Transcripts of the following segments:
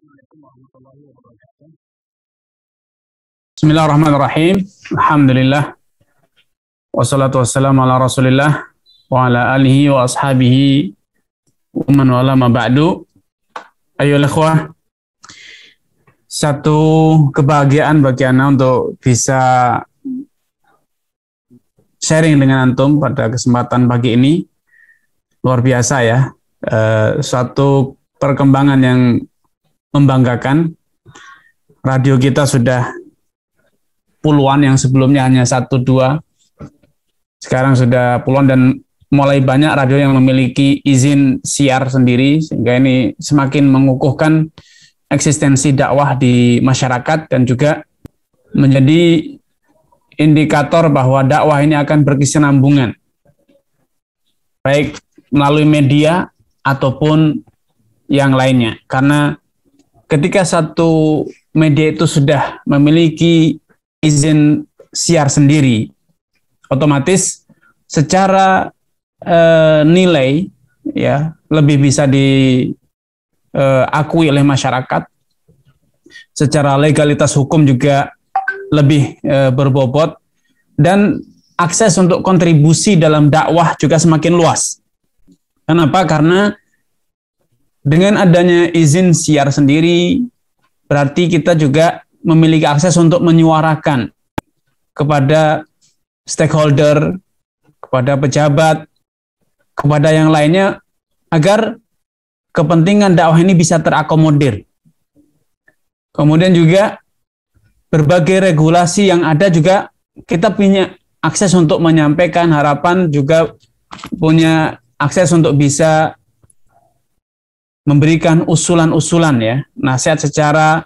Assalamualaikum warahmatullahi wabarakatuh. Bismillahirrahmanirrahim. Alhamdulillah. Wassalatu wassalamu ala Rasulillah wa ala alihi wa ashabihi wa man wala ma ba'du. Ayo ikhwah. Satu kebahagiaan bagi Anda untuk bisa sharing dengan antum pada kesempatan pagi ini. Luar biasa ya. Suatu perkembangan yang membanggakan. Radio kita sudah puluhan, yang sebelumnya hanya 1-2. Sekarang sudah puluhan dan mulai banyak radio yang memiliki izin siar sendiri, sehingga ini semakin mengukuhkan eksistensi dakwah di masyarakat dan juga menjadi indikator bahwa dakwah ini akan berkesinambungan, baik melalui media ataupun yang lainnya. Karena ketika satu media itu sudah memiliki izin siar sendiri, otomatis secara nilai ya lebih bisa diakui oleh masyarakat. Secara legalitas hukum juga lebih berbobot, dan akses untuk kontribusi dalam dakwah juga semakin luas. Kenapa? Karena dengan adanya izin siar sendiri, berarti kita juga memiliki akses untuk menyuarakan kepada stakeholder, kepada pejabat, kepada yang lainnya, agar kepentingan dakwah ini bisa terakomodir. Kemudian juga berbagai regulasi yang ada juga kita punya akses untuk menyampaikan harapan, juga punya akses untuk bisa memberikan usulan-usulan ya, nasihat secara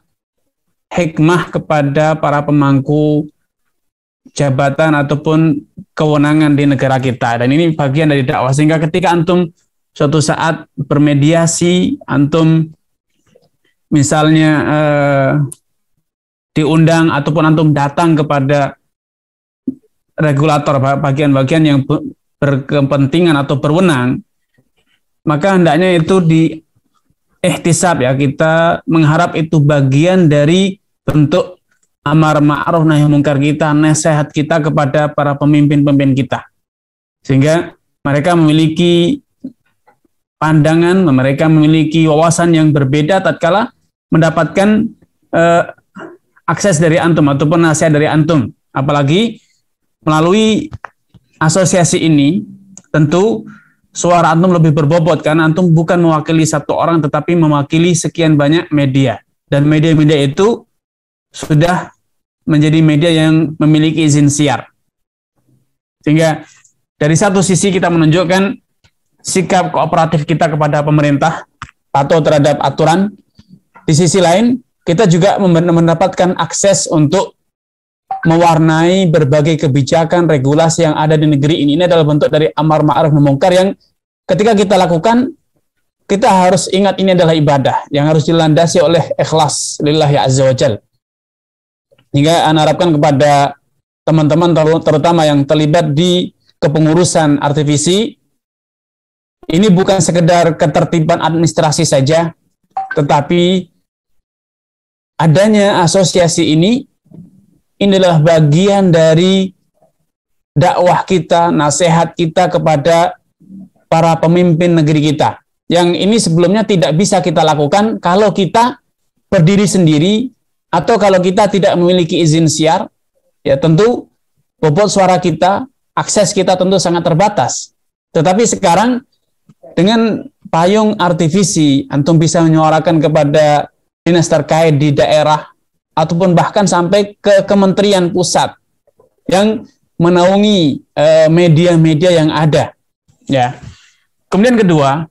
hikmah kepada para pemangku jabatan ataupun kewenangan di negara kita. Dan ini bagian dari dakwah, sehingga ketika antum suatu saat bermediasi, antum misalnya diundang ataupun antum datang kepada regulator, bagian-bagian yang berkepentingan atau berwenang, maka hendaknya itu ihtisab ya, kita mengharap itu bagian dari bentuk amar ma'ruf nahi mungkar kita, nasihat kita kepada para pemimpin-pemimpin kita, sehingga mereka memiliki pandangan, mereka memiliki wawasan yang berbeda tatkala mendapatkan akses dari antum ataupun nasihat dari antum. Apalagi melalui asosiasi ini tentu suara antum lebih berbobot, karena antum bukan mewakili satu orang, tetapi mewakili sekian banyak media. Dan media-media itu sudah menjadi media yang memiliki izin siar. Sehingga dari satu sisi kita menunjukkan sikap kooperatif kita kepada pemerintah atau terhadap aturan. Di sisi lain, kita juga mendapatkan akses untuk mewarnai berbagai kebijakan, regulasi yang ada di negeri ini. Ini adalah bentuk dari amar ma'ruf nahi mungkar yang ketika kita lakukan, kita harus ingat ini adalah ibadah yang harus dilandasi oleh ikhlas lillahi azza wa jal. Hingga Anda harapkan kepada teman-teman terutama yang terlibat di kepengurusan RTVC, ini bukan sekedar ketertiban administrasi saja, tetapi adanya asosiasi ini adalah bagian dari dakwah kita, nasihat kita kepada para pemimpin negeri kita. Yang ini sebelumnya tidak bisa kita lakukan kalau kita berdiri sendiri atau kalau kita tidak memiliki izin siar. Ya tentu bobot suara kita, akses kita tentu sangat terbatas. Tetapi sekarang dengan payung RTVC, antum bisa menyuarakan kepada dinas terkait di daerah ataupun bahkan sampai ke kementerian pusat yang menaungi media-media yang ada. Ya. Kemudian kedua,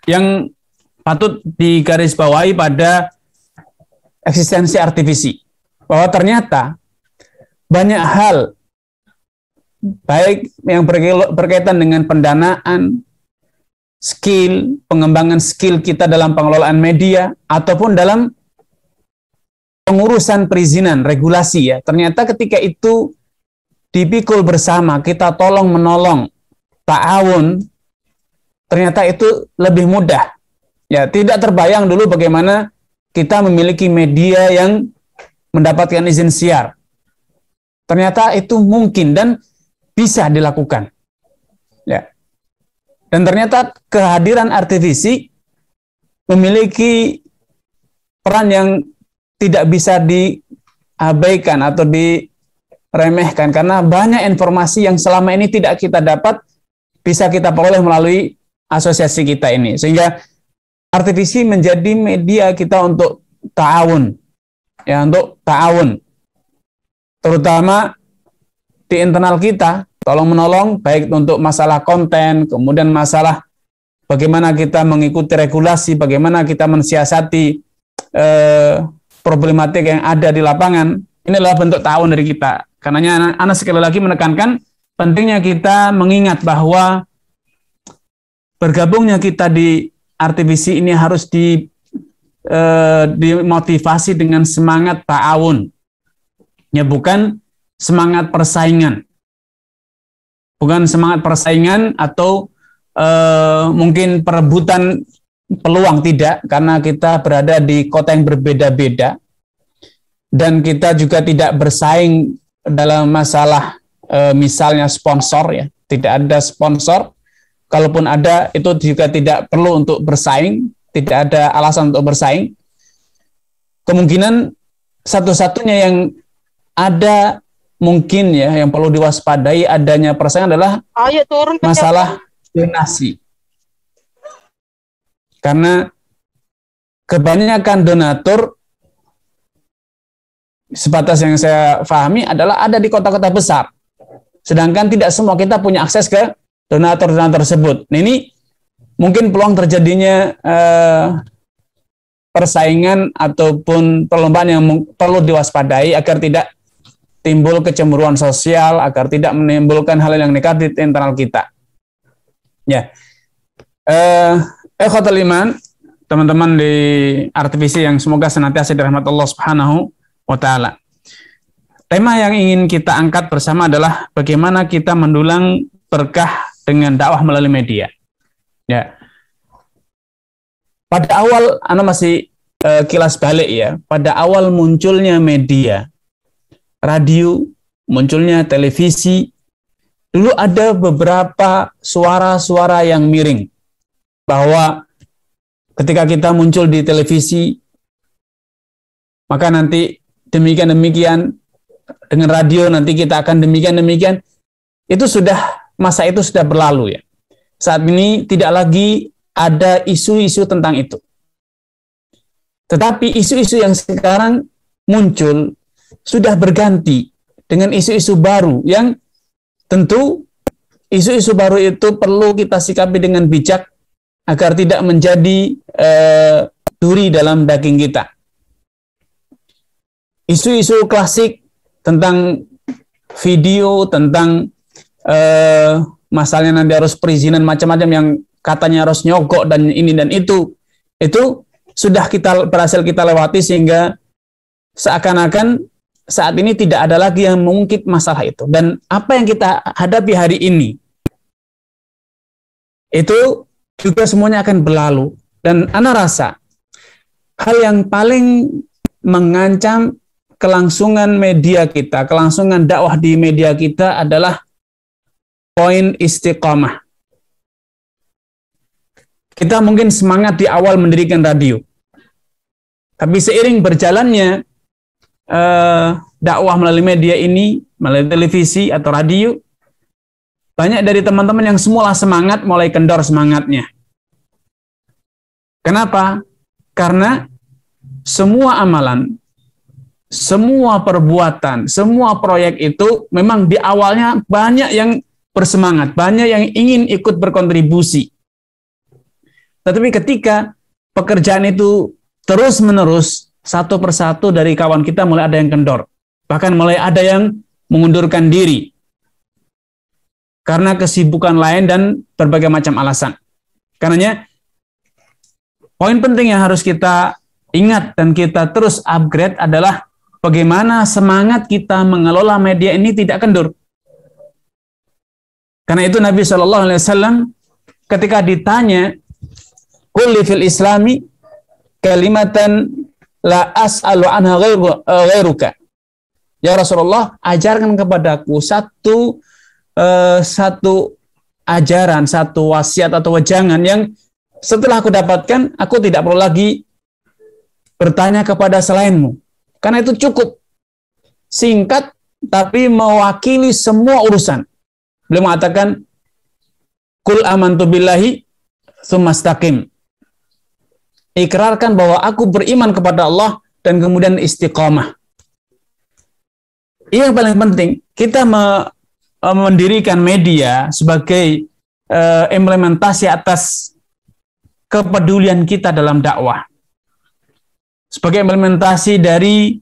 yang patut digarisbawahi pada eksistensi RTVC, bahwa ternyata banyak hal, baik yang berkaitan dengan pendanaan, skill, pengembangan skill kita dalam pengelolaan media, ataupun dalam pengurusan perizinan, regulasi ya. Ternyata ketika itu dipikul bersama, kita tolong-menolong, ta'awun, ternyata itu lebih mudah Ya, tidak terbayang dulu bagaimana kita memiliki media yang mendapatkan izin siar. Ternyata itu mungkin dan bisa dilakukan. Ya. Dan ternyata kehadiran RTVC memiliki peran yang tidak bisa diabaikan atau diremehkan, karena banyak informasi yang selama ini tidak kita dapat bisa kita peroleh melalui asosiasi kita ini. Sehingga RTVC menjadi media kita untuk ta'awun, ya, untuk ta'awun, terutama di internal kita, tolong menolong, baik untuk masalah konten, kemudian masalah bagaimana kita mengikuti regulasi, bagaimana kita mensiasati problematik yang ada di lapangan. Ini adalah bentuk ta'awun dari kita. Karenanya anak sekali lagi menekankan pentingnya kita mengingat bahwa bergabungnya kita di RTVC ini harus dimotivasi dengan semangat ta'awun, ya, bukan semangat persaingan, atau mungkin perebutan peluang, tidak, karena kita berada di kota yang berbeda-beda dan kita juga tidak bersaing dalam masalah misalnya sponsor, ya, tidak ada sponsor. Kalaupun ada, itu juga tidak perlu untuk bersaing, tidak ada alasan untuk bersaing. Kemungkinan satu-satunya yang ada mungkin, ya, yang perlu diwaspadai adanya persaingan adalah masalah donasi. Karena kebanyakan donatur, sebatas yang saya pahami, adalah ada di kota-kota besar. Sedangkan tidak semua kita punya akses ke donatur-donatur tersebut. Nah, ini mungkin peluang terjadinya persaingan ataupun perlombaan yang perlu diwaspadai agar tidak timbul kecemburuan sosial, agar tidak menimbulkan hal yang negatif di internal kita. Ya, ikhwatul iman, teman-teman di RTVC yang semoga senantiasa dirahmati Allah Subhanahu wa Ta'ala. Tema yang ingin kita angkat bersama adalah bagaimana kita mendulang berkah dengan dakwah melalui media. Ya. Pada awal, Anda masih kilas balik, ya. Pada awal munculnya media, radio, munculnya televisi, dulu ada beberapa suara-suara yang miring bahwa ketika kita muncul di televisi, maka nanti demikian-demikian, dengan radio nanti kita akan demikian-demikian. Itu masa itu sudah berlalu, ya. Saat ini tidak lagi ada isu-isu tentang itu. Tetapi isu-isu yang sekarang muncul sudah berganti dengan isu-isu baru yang tentu isu-isu baru itu perlu kita sikapi dengan bijak agar tidak menjadi duri dalam daging kita. Isu-isu klasik tentang video, tentang masalahnya nanti harus perizinan macam-macam yang katanya harus nyogok dan ini dan itu sudah berhasil kita lewati, sehingga seakan-akan saat ini tidak ada lagi yang mengungkit masalah itu. Dan apa yang kita hadapi hari ini itu juga semuanya akan berlalu. Dan Ana rasa hal yang paling mengancam kelangsungan media kita, kelangsungan dakwah di media kita adalah poin istiqamah. Kita mungkin semangat di awal mendirikan radio, tapi seiring berjalannya dakwah melalui media ini, melalui televisi atau radio, banyak dari teman-teman yang semula semangat mulai kendor semangatnya. Kenapa? Karena semua amalan, semua perbuatan, semua proyek itu memang di awalnya banyak yang bersemangat, banyak yang ingin ikut berkontribusi. Tetapi ketika pekerjaan itu terus-menerus, satu persatu dari kawan kita mulai ada yang kendor. Bahkan mulai ada yang mengundurkan diri karena kesibukan lain dan berbagai macam alasan. Karenanya, poin penting yang harus kita ingat dan kita terus upgrade adalah bagaimana semangat kita mengelola media ini tidak kendur. Karena itu Nabi SAW ketika ditanya kulli fil islami kalimatan la as'alu anha ghairuka. Ya Rasulullah, ajarkan kepadaku satu ajaran, satu wasiat atau wejangan yang setelah aku dapatkan, aku tidak perlu lagi bertanya kepada selainmu. Karena itu cukup singkat, tapi mewakili semua urusan. Beliau mengatakan, Qul amantu billahi tsumma istaqim. Ikrarkan bahwa aku beriman kepada Allah dan kemudian istiqomah. Ini yang paling penting. Kita mendirikan media sebagai implementasi atas kepedulian kita dalam dakwah. Sebagai implementasi dari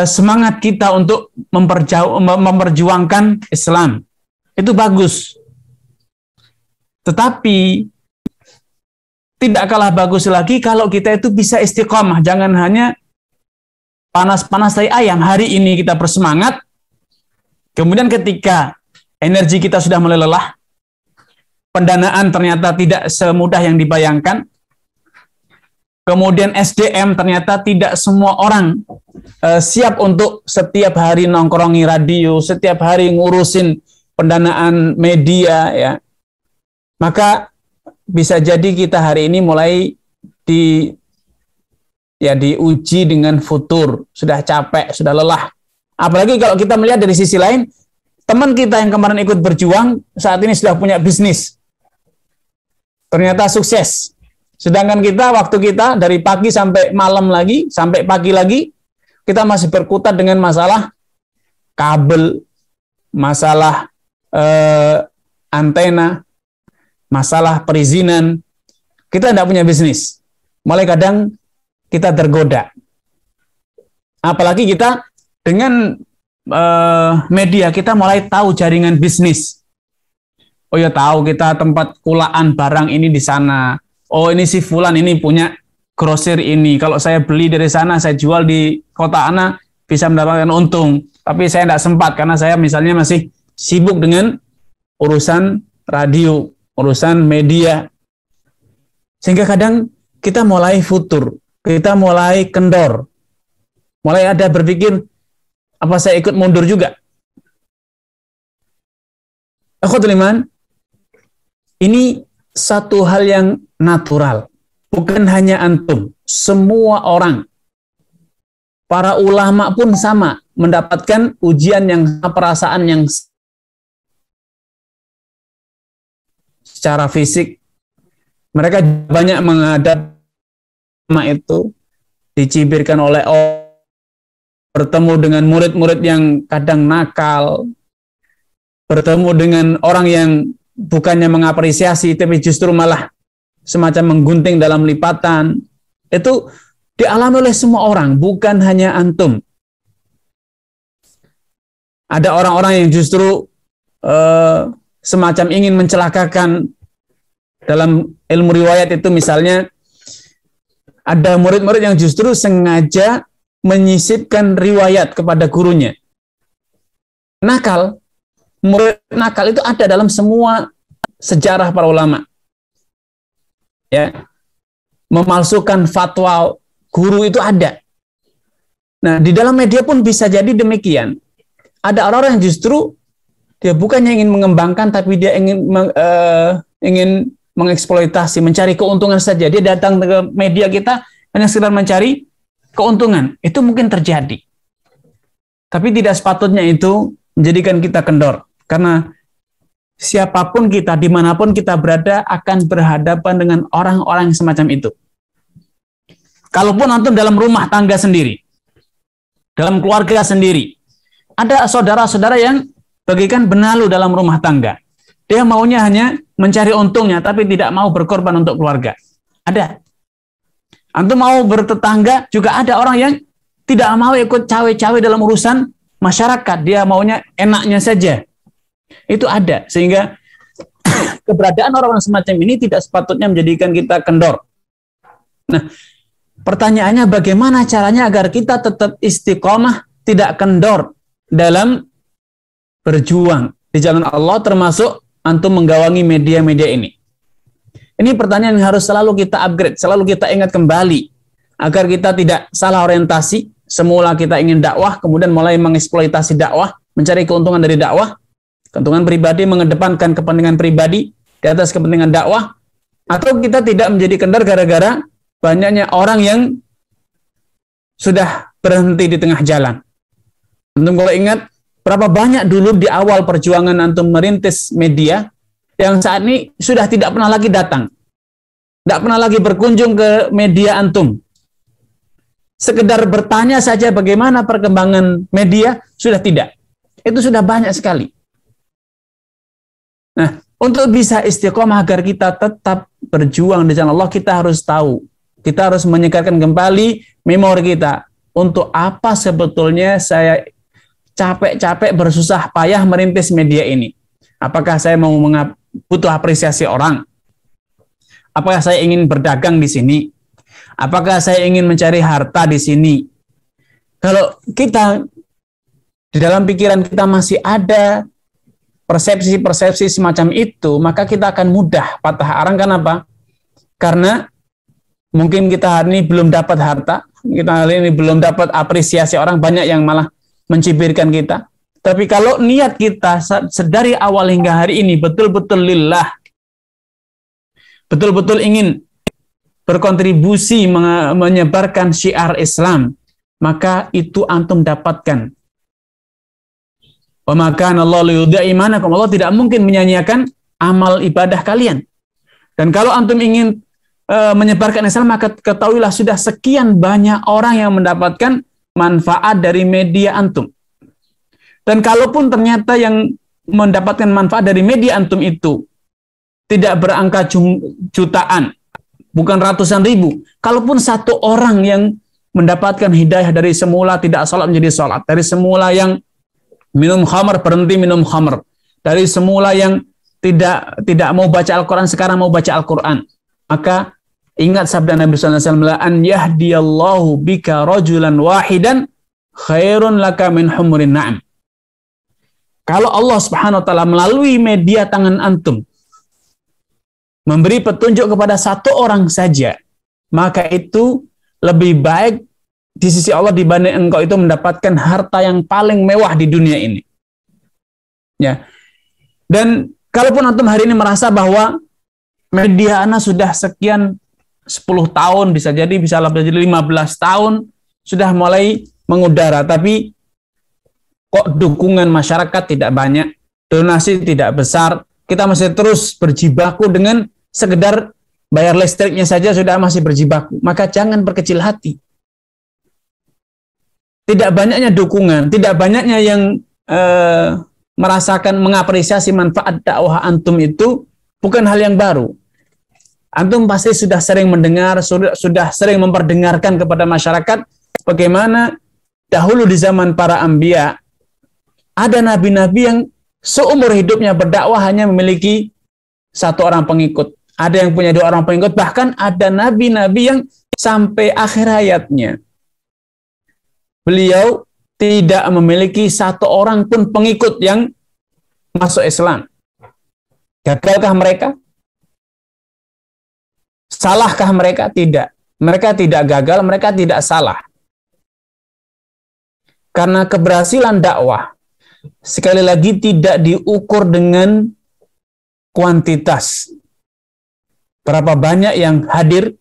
semangat kita untuk memperjuangkan Islam. Itu bagus. Tetapi tidak kalah bagus lagi kalau kita itu bisa istiqomah. Jangan hanya panas-panas tai ayam. Hari ini kita bersemangat, kemudian ketika energi kita sudah mulai lelah, pendanaan ternyata tidak semudah yang dibayangkan, kemudian SDM ternyata tidak semua orang siap untuk setiap hari nongkrongi radio, setiap hari ngurusin pendanaan media, ya. Maka bisa jadi kita hari ini mulai diuji dengan futur, sudah capek, sudah lelah. Apalagi kalau kita melihat dari sisi lain, teman kita yang kemarin ikut berjuang saat ini sudah punya bisnis, ternyata sukses. Sedangkan kita, waktu kita dari pagi sampai malam lagi, sampai pagi lagi, kita masih berkutat dengan masalah kabel, masalah antena, masalah perizinan. Kita tidak punya bisnis. Mulai kadang kita tergoda. Apalagi kita dengan media, kita mulai tahu jaringan bisnis. Oh ya, tahu kita tempat kulaan barang ini di sana. Oh, ini si fulan ini punya grosir ini. Kalau saya beli dari sana, saya jual di kota Ana, bisa mendapatkan untung. Tapi saya tidak sempat karena saya misalnya masih sibuk dengan urusan radio, urusan media. Sehingga kadang kita mulai futur, kita mulai kendor. Mulai ada berpikir, apa saya ikut mundur juga? Akhwatul iman, ini satu hal yang natural. Bukan hanya antum, semua orang. Para ulama pun sama, mendapatkan ujian yang, perasaan yang secara fisik. Mereka banyak menghadap itu, dicibirkan oleh orang, bertemu dengan murid-murid yang kadang nakal, bertemu dengan orang yang bukannya mengapresiasi, tapi justru malah semacam menggunting dalam lipatan. Itu dialami oleh semua orang, bukan hanya antum. Ada orang-orang yang justru semacam ingin mencelakakan. Dalam ilmu riwayat itu misalnya, ada murid-murid yang justru sengaja menyisipkan riwayat kepada gurunya. Nakal, murid nakal itu ada dalam semua sejarah para ulama. Ya, memalsukan fatwa guru itu ada. Nah, di dalam media pun bisa jadi demikian. Ada orang-orang yang justru dia bukannya ingin mengembangkan, tapi dia ingin mengeksploitasi, mencari keuntungan saja. Dia datang ke media kita hanya sekedar mencari keuntungan. Itu mungkin terjadi. Tapi tidak sepatutnya itu menjadikan kita kendor. Karena siapapun kita, dimanapun kita berada, akan berhadapan dengan orang-orang semacam itu. Kalaupun antum dalam rumah tangga sendiri, dalam keluarga sendiri, ada saudara-saudara yang bagikan benalu dalam rumah tangga. Dia maunya hanya mencari untungnya, tapi tidak mau berkorban untuk keluarga. Ada. Antum mau bertetangga, juga ada orang yang tidak mau ikut cawe-cawe dalam urusan masyarakat. Dia maunya enaknya saja. Itu ada. Sehingga keberadaan orang-orang semacam ini tidak sepatutnya menjadikan kita kendor. Nah, pertanyaannya bagaimana caranya agar kita tetap istiqomah, tidak kendor dalam berjuang di jalan Allah, termasuk antum menggawangi media-media ini. Ini pertanyaan yang harus selalu kita upgrade, selalu kita ingat kembali, agar kita tidak salah orientasi. Semula kita ingin dakwah, kemudian mulai mengeksploitasi dakwah, mencari keuntungan dari dakwah, keuntungan pribadi, mengedepankan kepentingan pribadi di atas kepentingan dakwah, atau kita tidak menjadi kendor gara-gara banyaknya orang yang sudah berhenti di tengah jalan. Antum kalau ingat, berapa banyak dulu di awal perjuangan antum merintis media, yang saat ini sudah tidak pernah lagi datang, tidak pernah lagi berkunjung ke media antum. Sekedar bertanya saja bagaimana perkembangan media, sudah tidak. Itu sudah banyak sekali. Nah, untuk bisa istiqomah agar kita tetap berjuang di jalan Allah, kita harus tahu, kita harus menyegarkan kembali memori kita. Untuk apa sebetulnya saya capek-capek bersusah payah merintis media ini? Apakah saya mau butuh apresiasi orang? Apakah saya ingin berdagang di sini? Apakah saya ingin mencari harta di sini? Kalau kita di dalam pikiran kita masih ada persepsi-persepsi semacam itu, maka kita akan mudah patah arang. Kenapa? Karena mungkin kita hari ini belum dapat harta, kita hari ini belum dapat apresiasi orang, banyak yang malah mencibirkan kita. Tapi kalau niat kita dari awal hingga hari ini betul-betul lillah, betul-betul ingin berkontribusi menyebarkan syiar Islam, maka itu antum dapatkan. Wa ma kana Allahu liyudhi'a imanakum, Allah tidak mungkin menyanyiakan amal ibadah kalian. Dan kalau antum ingin menyebarkan Islam, maka ketahuilah sudah sekian banyak orang yang mendapatkan manfaat dari media antum. Dan kalaupun ternyata yang mendapatkan manfaat dari media antum itu tidak berangka jutaan, bukan ratusan ribu. Kalaupun satu orang yang mendapatkan hidayah dari semula tidak sholat menjadi sholat, dari semula yang minum khamr berhenti minum khamr, dari semula yang tidak mau baca Al-Quran sekarang mau baca Al-Quran, maka ingat sabda Nabi SAW, an yahdiyallahu bika rajulan wahidan khairun laka min humurin na'am. Kalau Allah Subhanahu wa taala melalui media tangan antum memberi petunjuk kepada satu orang saja, maka itu lebih baik di sisi Allah dibanding engkau itu mendapatkan harta yang paling mewah di dunia ini. Ya. Dan kalaupun antum hari ini merasa bahwa media ana sudah sekian 10 tahun, bisa jadi bisa lebih dari 15 tahun sudah mulai mengudara, tapi kok dukungan masyarakat tidak banyak, donasi tidak besar, kita masih terus berjibaku dengan sekedar bayar listriknya saja sudah masih berjibaku, maka jangan berkecil hati. Tidak banyaknya dukungan, tidak banyaknya yang merasakan mengapresiasi manfaat dakwah antum itu bukan hal yang baru. Antum pasti sudah sering mendengar, sudah sering memperdengarkan kepada masyarakat bagaimana dahulu di zaman para anbiya ada nabi-nabi yang seumur hidupnya berdakwah hanya memiliki satu orang pengikut. Ada yang punya 2 orang pengikut, bahkan ada nabi-nabi yang sampai akhir hayatnya beliau tidak memiliki satu orang pun pengikut yang masuk Islam. Gagalkah mereka? Salahkah mereka? Tidak. Mereka tidak gagal, mereka tidak salah. Karena keberhasilan dakwah sekali lagi tidak diukur dengan kuantitas. Berapa banyak yang hadir,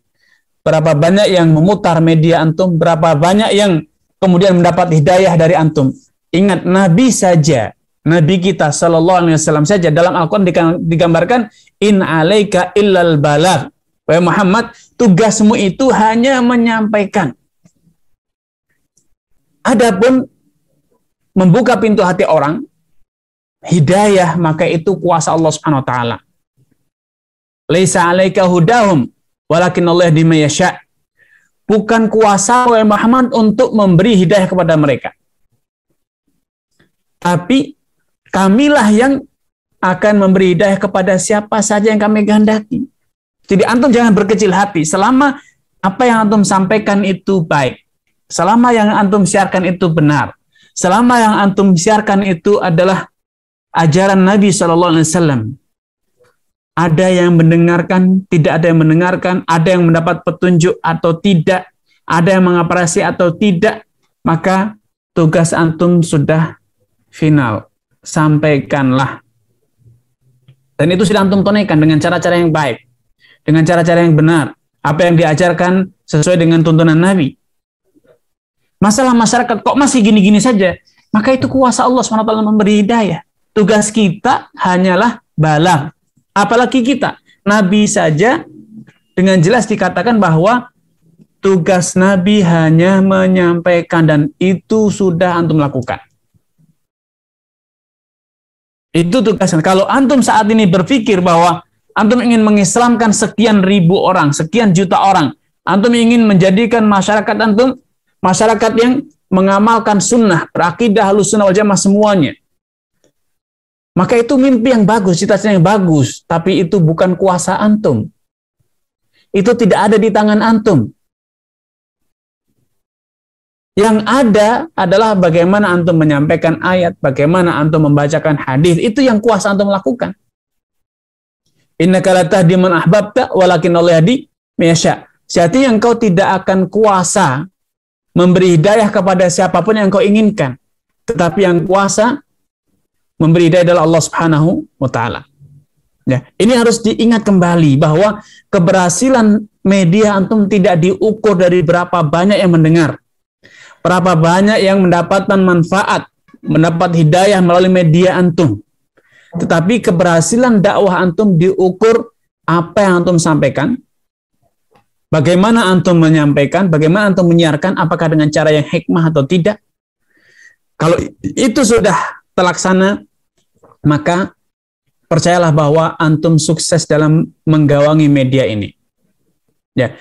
berapa banyak yang memutar media antum, berapa banyak yang kemudian mendapat hidayah dari antum. Ingat, Nabi saja, Nabi kita sallallahu alaihi wasallam saja dalam Al-Qur'an digambarkan in alaika illal balagh. Wahai Muhammad, tugasmu itu hanya menyampaikan. Adapun membuka pintu hati orang, hidayah, maka itu kuasa Allah Subhanahu wa taala. Laisa 'alaika hudahum, walakin Allah yahdi may yasha. Bukan kuasa wahai Muhammad untuk memberi hidayah kepada mereka. Tapi kamilah yang akan memberi hidayah kepada siapa saja yang kami kehendaki. Jadi antum jangan berkecil hati selama apa yang antum sampaikan itu baik. Selama yang antum siarkan itu benar. Selama yang antum siarkan itu adalah ajaran Nabi SAW. ada yang mendengarkan, tidak ada yang mendengarkan, ada yang mendapat petunjuk atau tidak, ada yang mengapresiasi atau tidak, maka tugas antum sudah final. Sampaikanlah. Dan itu sudah antum tunaikan dengan cara-cara yang baik, dengan cara-cara yang benar, apa yang diajarkan sesuai dengan tuntunan Nabi. Masalah masyarakat kok masih gini-gini saja, maka itu kuasa Allah SWT memberi hidayah. Tugas kita hanyalah balang. Apalagi kita, Nabi saja dengan jelas dikatakan bahwa tugas Nabi hanya menyampaikan, dan itu sudah antum lakukan. Itu tugasnya. Kalau antum saat ini berpikir bahwa antum ingin mengislamkan sekian ribu orang, sekian juta orang, antum ingin menjadikan masyarakat antum masyarakat yang mengamalkan sunnah, berakidah Ahlussunnah wal Jamaah semuanya, maka itu mimpi yang bagus, cita-cita yang bagus, tapi itu bukan kuasa antum. Itu tidak ada di tangan antum. Yang ada adalah bagaimana antum menyampaikan ayat, bagaimana antum membacakan hadis, itu yang kuasa antum lakukan. Innaka la tahdi man ahbabta walakinallahu yahdi man yasha. Artinya engkau tidak akan kuasa memberi hidayah kepada siapapun yang engkau inginkan, tetapi yang kuasa memberi hidayah adalah Allah Subhanahu wa taala. Ya, ini harus diingat kembali bahwa keberhasilan media antum tidak diukur dari berapa banyak yang mendengar, berapa banyak yang mendapatkan manfaat, mendapat hidayah melalui media antum. Tetapi keberhasilan dakwah antum diukur apa yang antum sampaikan, bagaimana antum menyampaikan, bagaimana antum menyiarkan, apakah dengan cara yang hikmah atau tidak. Kalau itu sudah terlaksana, maka percayalah bahwa antum sukses dalam menggawangi media ini. Ya,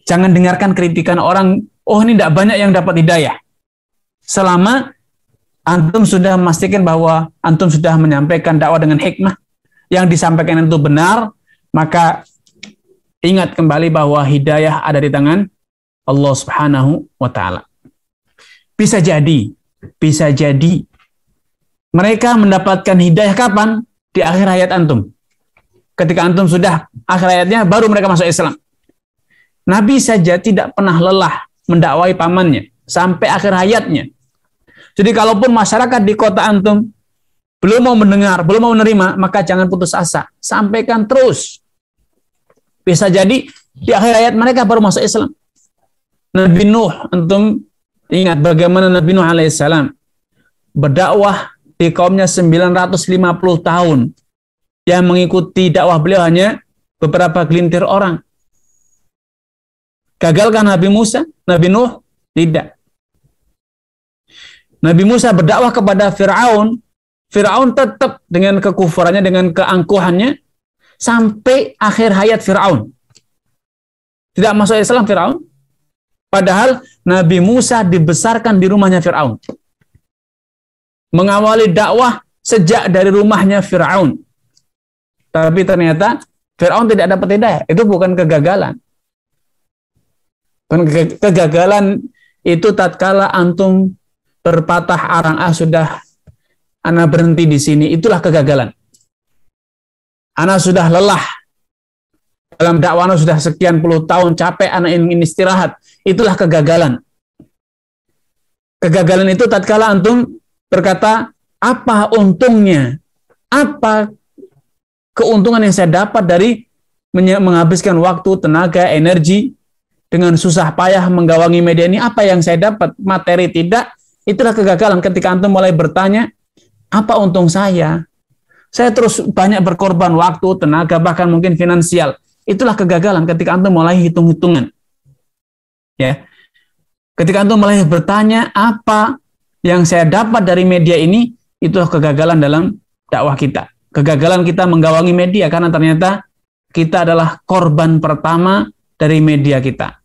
jangan dengarkan kritikan orang, oh ini tidak banyak yang dapat hidayah. Selama antum sudah memastikan bahwa antum sudah menyampaikan dakwah dengan hikmah, yang disampaikan itu benar, maka ingat kembali bahwa hidayah ada di tangan Allah Subhanahu wa taala. Bisa jadi mereka mendapatkan hidayah kapan? Di akhir hayat antum. Ketika antum sudah akhir hayatnya, baru mereka masuk Islam. Nabi saja tidak pernah lelah mendakwai pamannya sampai akhir hayatnya. Jadi kalaupun masyarakat di kota antum belum mau mendengar, belum mau menerima, maka jangan putus asa. Sampaikan terus. Bisa jadi di akhir hayat mereka baru masuk Islam. Nabi Nuh, antum ingat bagaimana Nabi Nuh alaihissalam berdakwah di kaumnya 950 tahun. Yang mengikuti dakwah beliau hanya beberapa gelintir orang. Gagalkah Nabi Musa? Nabi Nuh? Tidak. Nabi Musa berdakwah kepada Fir'aun. Fir'aun tetap dengan kekufurannya, dengan keangkuhannya, sampai akhir hayat Fir'aun. Tidak masuk Islam Fir'aun. Padahal Nabi Musa dibesarkan di rumahnya Fir'aun. Mengawali dakwah sejak dari rumahnya Fir'aun. Tapi ternyata Fir'aun tidak dapat hidayah. Itu bukan kegagalan. Kegagalan itu tatkala antum berpatah arang, sudah ana berhenti di sini, itulah kegagalan. Ana sudah lelah dalam dakwah, sudah sekian puluh tahun, capek, ana ingin istirahat, itulah kegagalan. Kegagalan itu tatkala antum berkata, apa untungnya? Apa keuntungan yang saya dapat dari menghabiskan waktu, tenaga, energi dengan susah payah menggawangi media ini? Apa yang saya dapat? Materi tidak. Itulah kegagalan ketika antum mulai bertanya, apa untung saya? Saya terus banyak berkorban waktu, tenaga, bahkan mungkin finansial. Itulah kegagalan ketika antum mulai hitung-hitungan. Ya. Ketika antum mulai bertanya, apa yang saya dapat dari media ini, itulah kegagalan dalam dakwah kita. Kegagalan kita menggawangi media karena ternyata kita adalah korban pertama dari media kita.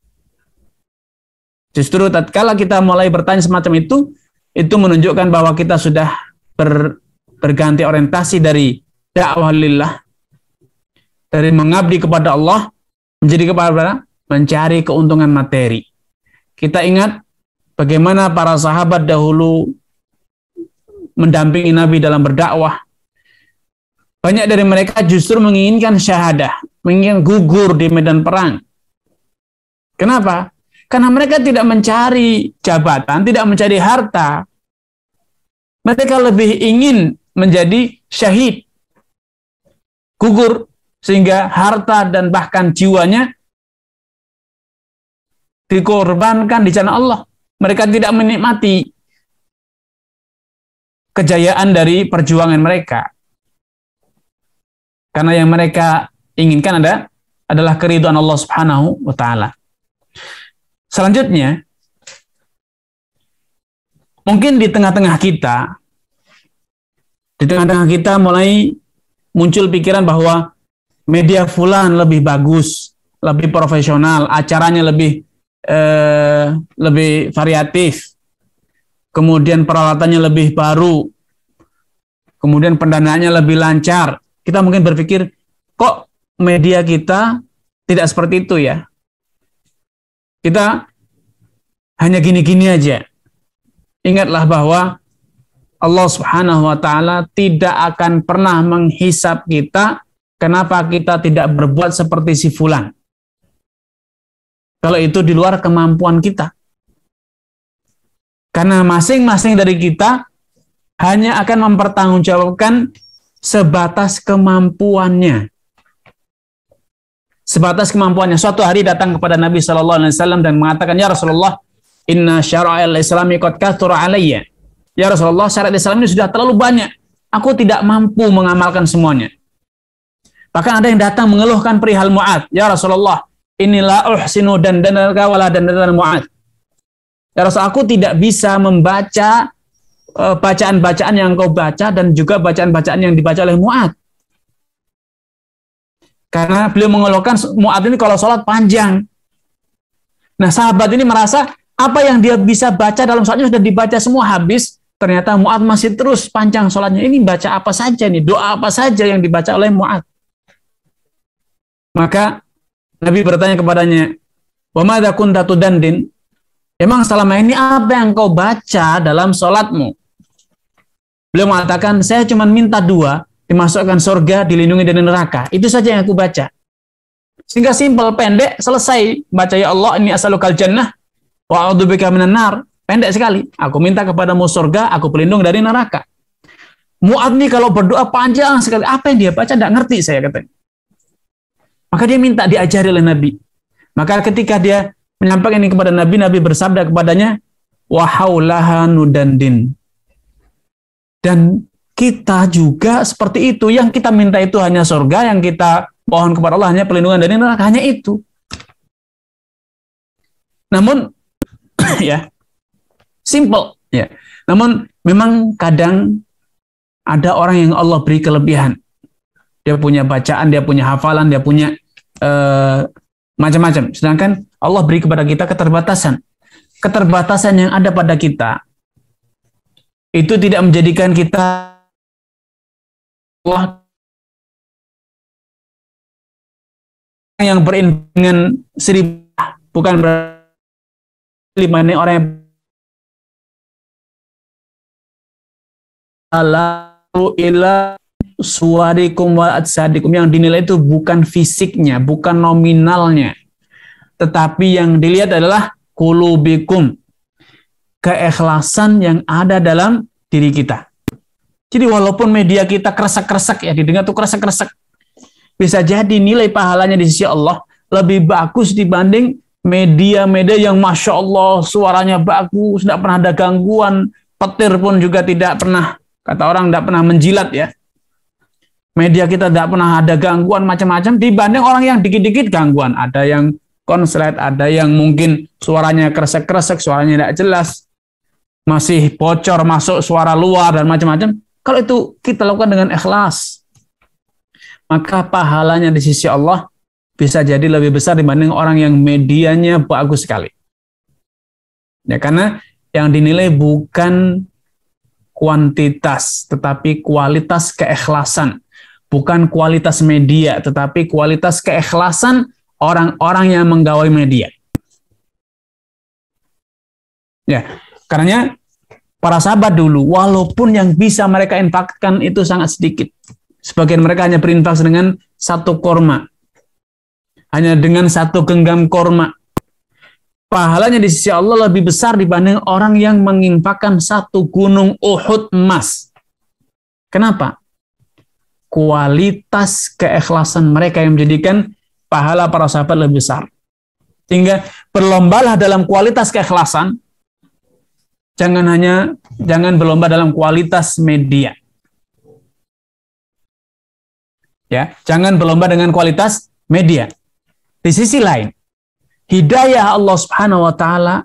Justru tatkala kita mulai bertanya semacam itu menunjukkan bahwa kita sudah berganti orientasi dari dakwah lillah, dari mengabdi kepada Allah menjadi kepada mencari keuntungan materi. Kita ingat bagaimana para sahabat dahulu mendampingi Nabi dalam berdakwah. Banyak dari mereka justru menginginkan syahadah, menginginkan gugur di medan perang. Kenapa? Karena mereka tidak mencari jabatan, tidak mencari harta. Mereka lebih ingin menjadi syahid, gugur, sehingga harta dan bahkan jiwanya dikorbankan di jalan Allah. Mereka tidak menikmati kejayaan dari perjuangan mereka. Karena yang mereka inginkan adalah keridhaan Allah Subhanahu wa taala. Selanjutnya, mungkin di tengah-tengah kita mulai muncul pikiran bahwa media fulan lebih bagus, lebih profesional, acaranya lebih variatif, kemudian peralatannya lebih baru, kemudian pendanaannya lebih lancar. Kita mungkin berpikir, kok media kita tidak seperti itu ya? Kita hanya gini-gini aja. Ingatlah bahwa Allah Subhanahu wa taala tidak akan pernah menghisap kita kenapa kita tidak berbuat seperti si fulan. Kalau itu di luar kemampuan kita. Karena masing-masing dari kita hanya akan mempertanggungjawabkan sebatas kemampuannya. Sebatas kemampuannya. Suatu hari datang kepada Nabi SAW dan mengatakan, "Ya Rasulullah, inna syara'il islami qad kathura alayya." Ya Rasulullah, syariat Islam ini sudah terlalu banyak. Aku tidak mampu mengamalkan semuanya. Bahkan ada yang datang mengeluhkan perihal Mu'ad. Ya Rasulullah, inilah uhsinu dan wala dan Mu'ad. Ya Rasul, aku tidak bisa membaca bacaan-bacaan yang kau baca dan juga bacaan-bacaan yang dibaca oleh Mu'ad. Karena beliau mengeluhkan Mu'ad ini kalau sholat panjang. Nah, sahabat ini merasa apa yang dia bisa baca dalam sholatnya sudah dibaca semua habis. Ternyata Mu'ad masih terus panjang sholatnya. Ini baca apa saja nih, doa apa saja yang dibaca oleh Mu'ad. Maka Nabi bertanya kepadanya, "Wa madza kunta tudandin?" Emang selama ini apa yang kau baca dalam sholatmu? Beliau mengatakan, saya cuma minta dua, dimasukkan surga, dilindungi dari neraka. Itu saja yang aku baca. Sehingga simpel, pendek, selesai. Baca, ya Allah, ini as'alukal jannah, wa a'udzubika minan nar. Pendek sekali. Aku minta kepadamu surga, aku pelindung dari neraka. Mu'ad nih kalau berdoa panjang sekali. Apa yang dia baca, tidak ngerti saya katanya. Maka dia minta diajari oleh Nabi. Maka ketika dia menyampaikan ini kepada Nabi, Nabi bersabda kepadanya, wa haulaha nudandin. Dan kita juga seperti itu. Yang kita minta itu hanya surga, yang kita mohon kepada Allah hanya perlindungan dari neraka, hanya itu. Namun, ya, simple. Ya. Namun, memang kadang ada orang yang Allah beri kelebihan. Dia punya bacaan, dia punya hafalan, dia punya macam-macam. Sedangkan Allah beri kepada kita keterbatasan. Keterbatasan yang ada pada kita itu tidak menjadikan kita Allah yang beriman dengan seribu, bukan berarti mana orang yang lalu ila suwarikum wa atsadikum, yang dinilai itu bukan fisiknya, bukan nominalnya, tetapi yang dilihat adalah qulubikum, keikhlasan yang ada dalam diri kita. Jadi walaupun media kita kresek-kresek ya, didengar tuh kresek-kresek, bisa jadi nilai pahalanya di sisi Allah lebih bagus dibanding media-media yang Masya Allah suaranya bagus, tidak pernah ada gangguan, petir pun juga tidak pernah, kata orang tidak pernah menjilat ya. Media kita tidak pernah ada gangguan macam-macam dibanding orang yang dikit-dikit gangguan. Ada yang konslet, ada yang mungkin suaranya kresek-kresek, suaranya tidak jelas, masih bocor, masuk suara luar dan macam-macam. Kalau itu kita lakukan dengan ikhlas, maka pahalanya di sisi Allah bisa jadi lebih besar dibanding orang yang medianya bagus sekali. Ya, karena yang dinilai bukan kuantitas, tetapi kualitas keikhlasan. Bukan kualitas media, tetapi kualitas keikhlasan orang-orang yang menggawai media. Ya, karena para sahabat dulu, walaupun yang bisa mereka infakkan itu sangat sedikit, Sebagian mereka hanya berinfak dengan 1 korma. Hanya dengan 1 genggam korma. Pahalanya di sisi Allah lebih besar dibanding orang yang menginfakkan 1 gunung Uhud emas. Kenapa? Kualitas keikhlasan mereka yang menjadikan pahala para sahabat lebih besar. Sehingga berlombalah dalam kualitas keikhlasan. Jangan berlomba dalam kualitas media. Ya, jangan berlomba dengan kualitas media. Di sisi lain, hidayah Allah Subhanahu wa taala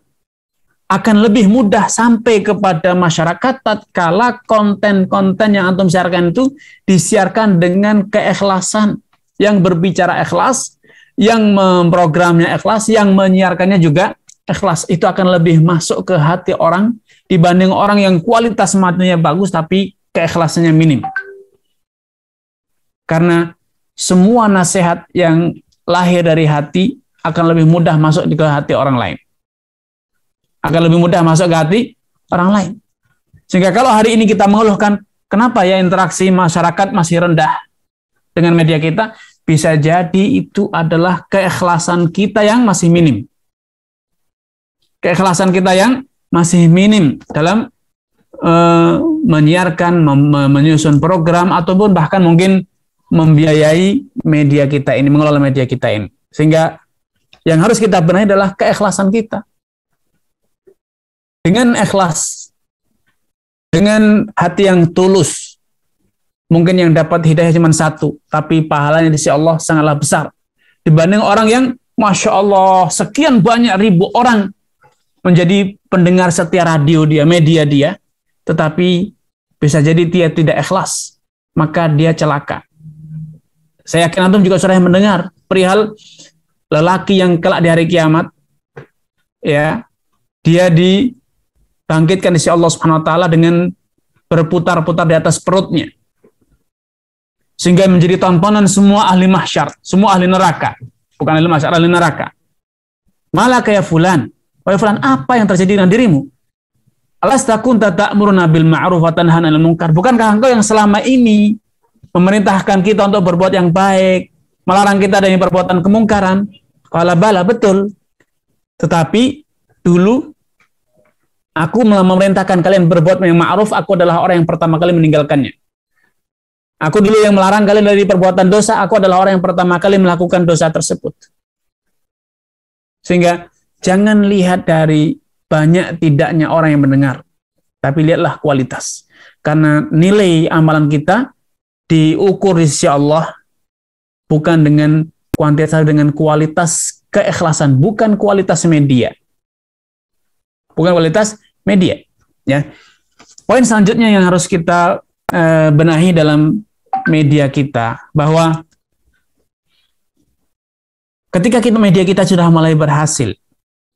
akan lebih mudah sampai kepada masyarakat tatkala konten-konten yang antum siarkan itu disiarkan dengan keikhlasan, yang berbicara ikhlas, yang memprogramnya ikhlas, yang menyiarkannya juga ikhlas. Itu akan lebih masuk ke hati orang dibanding orang yang kualitas materinya bagus tapi keikhlasannya minim. Karena semua nasihat yang lahir dari hati akan lebih mudah masuk ke hati orang lain. Akan lebih mudah masuk ke hati orang lain. Sehingga kalau hari ini kita mengeluhkan, kenapa ya interaksi masyarakat masih rendah dengan media kita, bisa jadi itu adalah keikhlasan kita yang masih minim. Keikhlasan kita yang masih minim dalam menyiarkan, menyusun program, ataupun bahkan mungkin membiayai media kita ini, mengelola media kita ini. Sehingga yang harus kita benahi adalah keikhlasan kita. Dengan ikhlas, dengan hati yang tulus, mungkin yang dapat hidayah cuma 1, tapi pahalanya di sisi Allah sangatlah besar. Dibanding orang yang, Masya Allah, sekian banyak ribu orang menjadi pendengar setia radio dia, media dia, tetapi bisa jadi dia tidak ikhlas, maka dia celaka. Saya yakin antum juga sudah mendengar perihal lelaki yang kelak di hari kiamat, ya, dia dibangkitkan di sisi Allah Subhanahu wa taala dengan berputar-putar di atas perutnya. Sehingga menjadi tontonan semua ahli mahsyar, semua ahli neraka. Bukan ahli mahsyar, ahli neraka. Malah kayak fulan. Wahai fulan, apa yang terjadi dengan dirimu? Alasta kunta ta'muruna bil ma'ruf wa tanhana 'anil munkar. Bukankah engkau yang selama ini memerintahkan kita untuk berbuat yang baik, melarang kita dari perbuatan kemungkaran? Qala bala, betul. Tetapi dulu aku memerintahkan kalian berbuat yang ma'ruf, aku adalah orang yang pertama kali meninggalkannya. Aku dulu yang melarang kalian dari perbuatan dosa, aku adalah orang yang pertama kali melakukan dosa tersebut. Sehingga jangan lihat dari banyak tidaknya orang yang mendengar, tapi lihatlah kualitas. Karena nilai amalan kita diukur di sisi Allah bukan dengan kuantitas, dengan kualitas keikhlasan, bukan kualitas media. Bukan kualitas media, ya. Poin selanjutnya yang harus kita benahi dalam media kita, bahwa ketika media kita sudah mulai berhasil,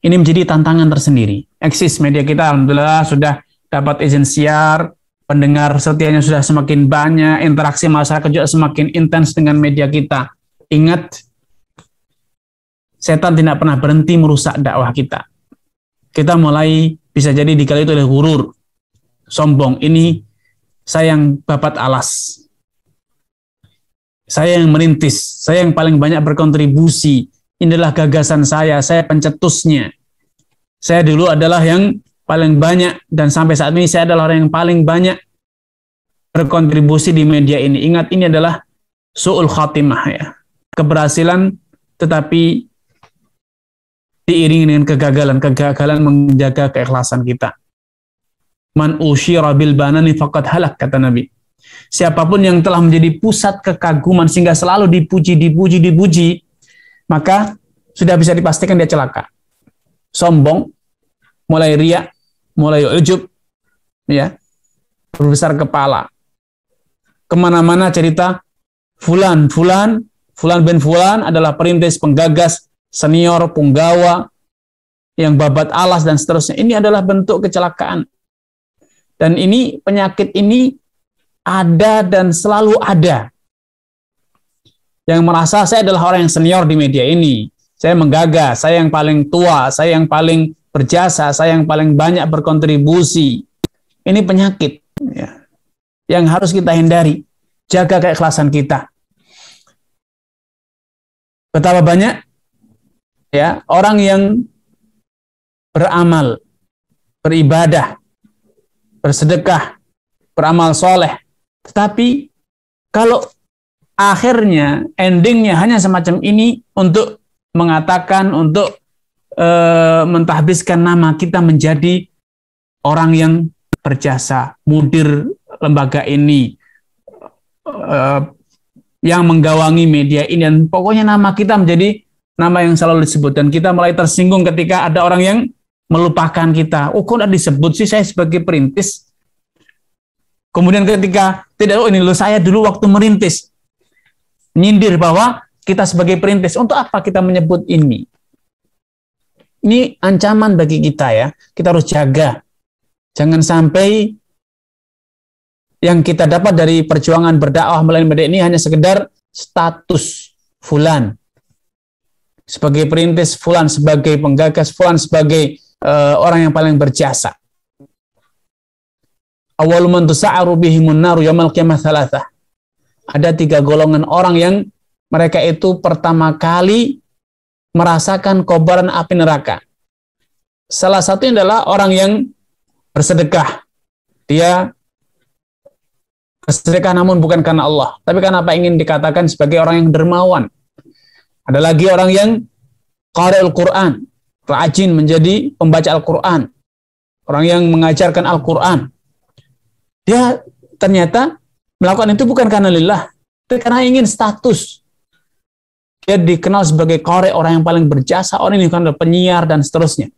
ini menjadi tantangan tersendiri. Eksis media kita alhamdulillah sudah dapat izin siar, pendengar setianya sudah semakin banyak, interaksi masyarakat juga semakin intens dengan media kita. Ingat, setan tidak pernah berhenti merusak dakwah kita. Kita mulai bisa jadi dikali itu oleh gurur, sombong. Ini saya yang babat alas, saya yang merintis, saya yang paling banyak berkontribusi. Inilah gagasan saya pencetusnya. Saya dulu adalah yang paling banyak, dan sampai saat ini saya adalah orang yang paling banyak berkontribusi di media ini. Ingat, ini adalah su'ul khatimah, ya. Keberhasilan tetapi diiringi dengan kegagalan menjaga keikhlasan kita. Man usyira bil banani faqad halak, kata Nabi. Siapapun yang telah menjadi pusat kekaguman sehingga selalu dipuji, maka sudah bisa dipastikan dia celaka. Sombong, mulai riya, mulai ujub, ya, berbesar kepala. Kemana-mana cerita Fulan bin Fulan adalah perintis, penggagas, senior, punggawa, yang babat alas, dan seterusnya. Ini adalah bentuk kecelakaan. Dan ini, penyakit ini ada dan selalu ada. Yang merasa saya adalah orang yang senior di media ini, saya menggagas, saya yang paling tua, saya yang paling berjasa, saya yang paling banyak berkontribusi. Ini penyakit, ya, yang harus kita hindari. jaga keikhlasan kita. Betapa banyak ya orang yang beramal, beribadah, bersedekah, beramal soleh, tetapi kalau akhirnya, endingnya hanya semacam ini untuk mengatakan, untuk mentahbiskan nama kita menjadi orang yang berjasa, mudir lembaga ini, yang menggawangi media ini, dan pokoknya nama kita menjadi nama yang selalu disebut, dan kita mulai tersinggung ketika ada orang yang melupakan kita. Oh, kok tidak disebut sih saya sebagai perintis? Kemudian ketika tidak, oh ini loh saya dulu waktu merintis, nyindir bahwa kita sebagai perintis. Untuk apa kita menyebut ini? Ini ancaman bagi kita ya. Kita harus jaga. Jangan sampai yang kita dapat dari perjuangan berdakwah melalui media ini hanya sekedar status fulan. Sebagai perintis fulan, sebagai penggagas fulan, sebagai orang yang paling berjasa. Awwalu man tusa'aru bihimun naru yaumil qiyamah tsalatsah. Ada 3 golongan orang yang mereka itu pertama kali merasakan kobaran api neraka. Salah satunya adalah orang yang bersedekah. Dia bersedekah namun bukan karena Allah, tapi karena apa, ingin dikatakan sebagai orang yang dermawan. Ada lagi orang yang qari'ul Quran, rajin menjadi pembaca Al-Quran, orang yang mengajarkan Al-Quran. Dia ternyata melakukan itu bukan karena lillah, tapi karena ingin status. Dia dikenal sebagai qari, orang yang paling berjasa, orang ini kan penyiar dan seterusnya.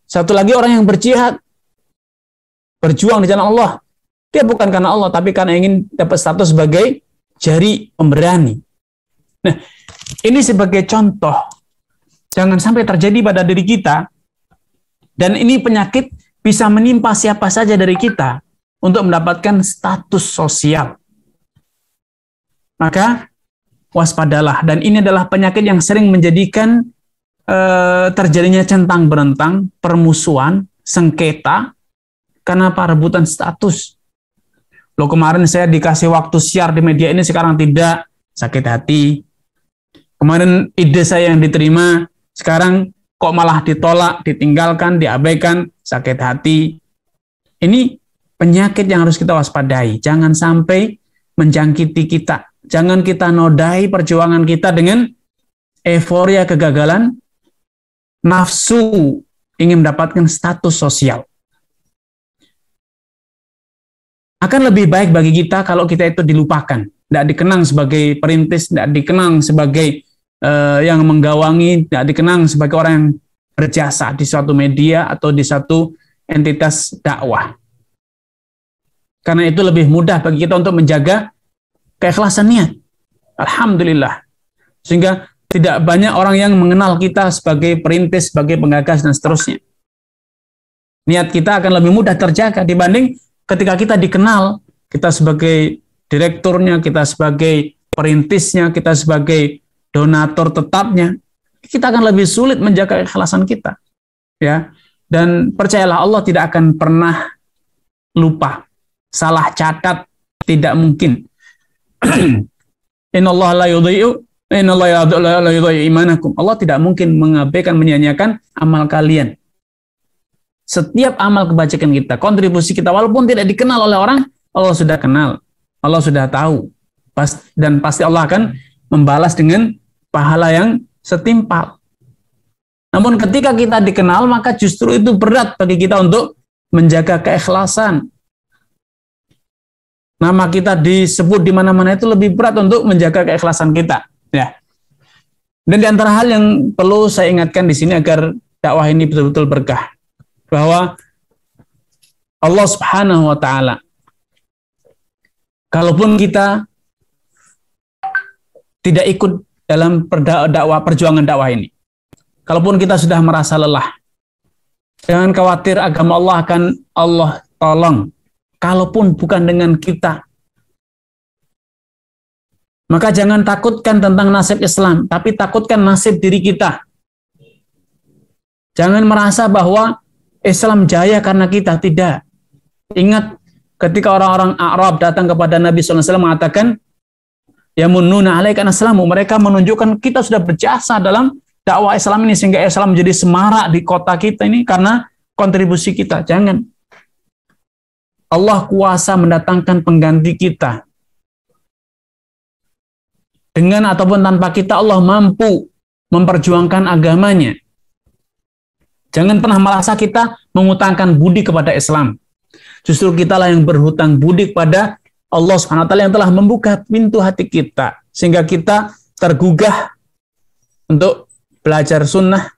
Satu lagi orang yang berjihad, berjuang di jalan Allah. Dia bukan karena Allah, tapi karena ingin dapat status sebagai jari pemberani. Nah, ini sebagai contoh. Jangan sampai terjadi pada diri kita, dan ini penyakit bisa menimpa siapa saja dari kita untuk mendapatkan status sosial. Maka waspadalah, dan ini adalah penyakit yang sering menjadikan terjadinya centang berentang, permusuhan, sengketa, karena apa? Rebutan status. Loh, kemarin saya dikasih waktu siar di media ini, sekarang tidak, sakit hati. Kemarin ide saya yang diterima, sekarang kok malah ditolak, ditinggalkan, diabaikan, sakit hati. Ini penyakit yang harus kita waspadai. Jangan sampai menjangkiti kita. Jangan kita nodai perjuangan kita dengan euforia kegagalan, nafsu ingin mendapatkan status sosial. Akan lebih baik bagi kita kalau kita itu dilupakan, tidak dikenang sebagai perintis, tidak dikenang sebagai yang menggawangi, tidak dikenang sebagai orang yang berjasa di suatu media atau di satu entitas dakwah. Karena itu lebih mudah bagi kita untuk menjaga keikhlasan niat. Alhamdulillah. Sehingga tidak banyak orang yang mengenal kita sebagai perintis, sebagai penggagas, dan seterusnya. Niat kita akan lebih mudah terjaga dibanding ketika kita dikenal, kita sebagai direkturnya, kita sebagai perintisnya, kita sebagai donatur tetapnya, kita akan lebih sulit menjaga keikhlasan kita. Ya. Dan percayalah, Allah tidak akan pernah lupa. Salah catat tidak mungkin. Innallaha la yudhi'u imanakum. Allah tidak mungkin mengabaikan, menyia-nyiakan amal kalian. Setiap amal kebajikan kita, kontribusi kita, walaupun tidak dikenal oleh orang, Allah sudah kenal, Allah sudah tahu, dan pasti Allah akan membalas dengan pahala yang setimpal. Namun ketika kita dikenal, maka justru itu berat bagi kita untuk menjaga keikhlasan. Nama kita disebut di mana-mana, itu lebih berat untuk menjaga keikhlasan kita. Ya. Dan di antara hal yang perlu saya ingatkan di sini agar dakwah ini betul-betul berkah, bahwa Allah Subhanahu wa Ta'ala, kalaupun kita tidak ikut dalam perjuangan dakwah ini, kalaupun kita sudah merasa lelah, jangan khawatir, agama Allah akan Allah tolong. Kalaupun bukan dengan kita, maka jangan takutkan tentang nasib Islam, tapi takutkan nasib diri kita. Jangan merasa bahwa Islam jaya karena kita, tidak. Ingat, ketika orang-orang Arab datang kepada Nabi SAW mengatakan, yamunnuna alaika an-aslamu, mereka menunjukkan kita sudah berjasa dalam dakwah Islam ini sehingga Islam menjadi semarak di kota kita ini karena kontribusi kita. Jangan. Allah kuasa mendatangkan pengganti kita. Dengan ataupun tanpa kita, Allah mampu memperjuangkan agamanya. Jangan pernah merasa kita mengutangkan budi kepada Islam. Justru kitalah yang berhutang budi kepada Allah SWT yang telah membuka pintu hati kita. Sehingga kita tergugah untuk belajar sunnah,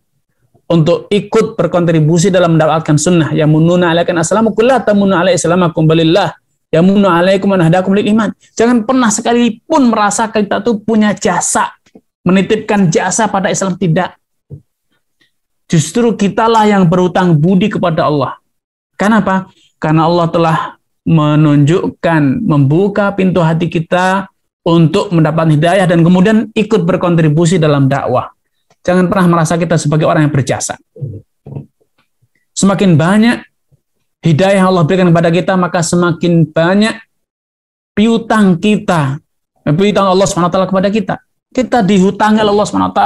untuk ikut berkontribusi dalam mendapatkan sunnah. Yamununa alaikum assalamu kulla tamunnu alaihi islamakum balillah yamunnu alaikum an hadakum lil iman. Jangan pernah sekalipun merasa kita tuh punya jasa, menitipkan jasa pada Islam. Tidak. Justru kitalah yang berutang budi kepada Allah. Kenapa? Karena Allah telah menunjukkan, membuka pintu hati kita untuk mendapat hidayah dan kemudian ikut berkontribusi dalam dakwah. Jangan pernah merasa kita sebagai orang yang berjasa. Semakin banyak hidayah yang Allah berikan kepada kita, maka semakin banyak piutang kita, piutang Allah SWT kepada kita. Kita dihutangi Allah SWT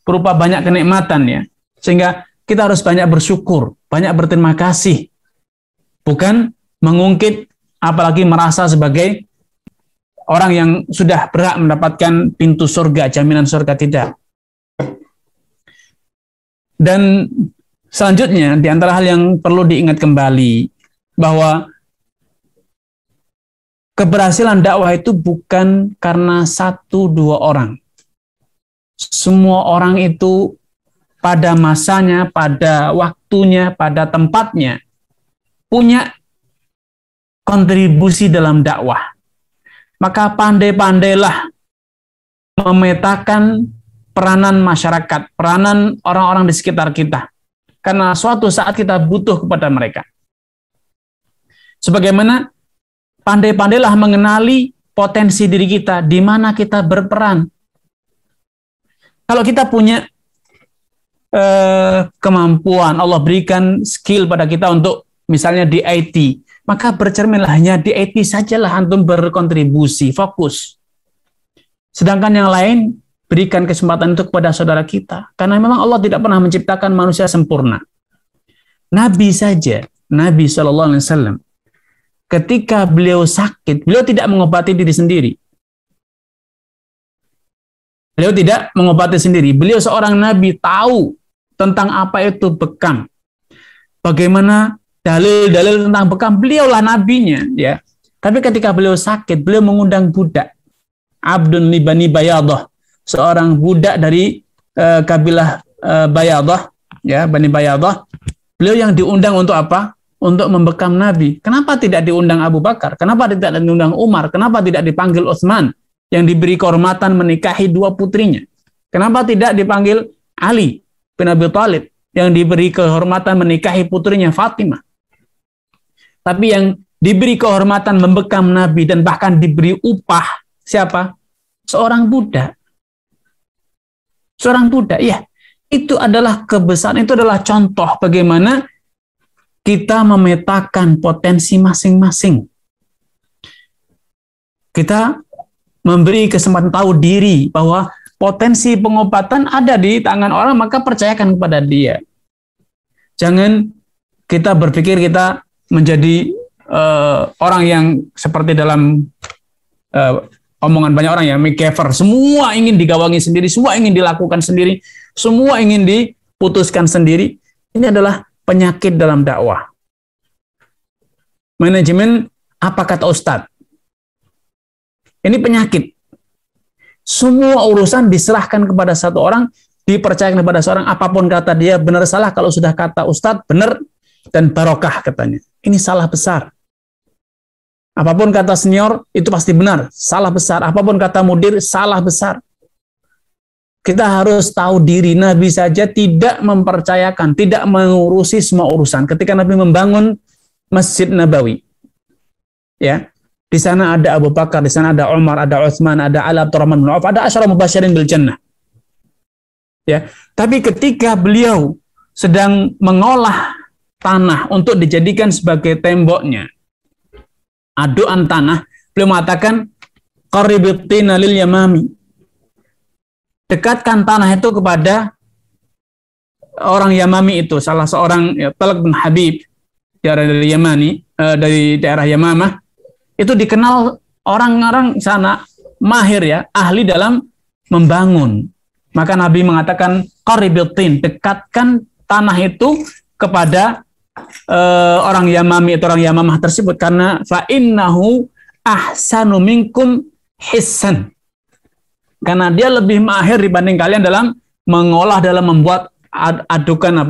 berupa banyak kenikmatan ya. Sehingga kita harus banyak bersyukur, banyak berterima kasih. Bukan mengungkit, apalagi merasa sebagai orang yang sudah berhak mendapatkan pintu surga, jaminan surga, tidak. Dan selanjutnya, di antara hal yang perlu diingat kembali, bahwa keberhasilan dakwah itu bukan karena 1-2 orang. Semua orang itu pada masanya, pada waktunya, pada tempatnya, punya kontribusi dalam dakwah. Maka pandai-pandailah memetakan peranan masyarakat, peranan orang-orang di sekitar kita. Karena suatu saat kita butuh kepada mereka. Sebagaimana pandai-pandailah mengenali potensi diri kita, di mana kita berperan. Kalau kita punya kemampuan, Allah berikan skill pada kita untuk misalnya di IT, maka bercerminlah hanya di IT sajalah antum berkontribusi, fokus. Sedangkan yang lain, berikan kesempatan itu kepada saudara kita. Karena memang Allah tidak pernah menciptakan manusia sempurna. Nabi saja, Nabi SAW, ketika beliau sakit, beliau tidak mengobati diri sendiri. Beliau tidak mengobati sendiri. Beliau seorang Nabi tahu tentang apa itu bekam. Bagaimana dalil-dalil tentang bekam, beliaulah nabinya, ya. Tapi ketika beliau sakit, beliau mengundang budak, Abdun li Bani Bayadah, seorang budak dari kabilah Bayadah, ya, Bani Bayadah. Beliau yang diundang untuk apa? Untuk membekam Nabi. Kenapa tidak diundang Abu Bakar? Kenapa tidak diundang Umar? Kenapa tidak dipanggil Utsman yang diberi kehormatan menikahi 2 putrinya? Kenapa tidak dipanggil Ali bin Abi Thalib yang diberi kehormatan menikahi putrinya Fatimah? Tapi yang diberi kehormatan membekam Nabi dan bahkan diberi upah siapa? Seorang budak. Seorang budak, ya. Itu adalah kebesaran, itu adalah contoh bagaimana kita memetakan potensi masing-masing. Kita memberi kesempatan tahu diri bahwa potensi pengobatan ada di tangan orang, maka percayakan kepada dia. Jangan kita berpikir kita menjadi orang yang seperti dalam omongan banyak orang ya, makeover. Semua ingin digawangi sendiri, semua ingin dilakukan sendiri, semua ingin diputuskan sendiri. Ini adalah penyakit dalam dakwah. Manajemen apa kata Ustadz? Ini penyakit. Semua urusan diserahkan kepada satu orang, dipercayakan kepada seorang, apapun kata dia benar salah, kalau sudah kata Ustadz benar dan barokah katanya. Ini salah besar. Apapun kata senior itu pasti benar, salah besar. Apapun kata mudir, salah besar. Kita harus tahu diri. Nabi saja tidak mempercayakan, tidak mengurusi semua urusan. Ketika Nabi membangun Masjid Nabawi, ya, di sana ada Abu Bakar, di sana ada Umar, ada Utsman, ada Ali Abdurrahman bin Auf, ada asyara mubasyirin bil jannah. Ya, tapi ketika beliau sedang mengolah tanah untuk dijadikan sebagai temboknya, aduan tanah, beliau mengatakan qaribtina lil yamami. Dekatkan tanah itu kepada orang Yamami itu, salah seorang Talq bin Habib dari Yamani, dari daerah Yamamah, itu dikenal orang-orang sana mahir ya, ahli dalam membangun. Maka Nabi mengatakan qaribitin, dekatkan tanah itu kepada orang Yamami atau orang Yamamah tersebut, karena fa innahu ahsanu minkum hissan. Karena dia lebih mahir dibanding kalian dalam mengolah, dalam membuat adukan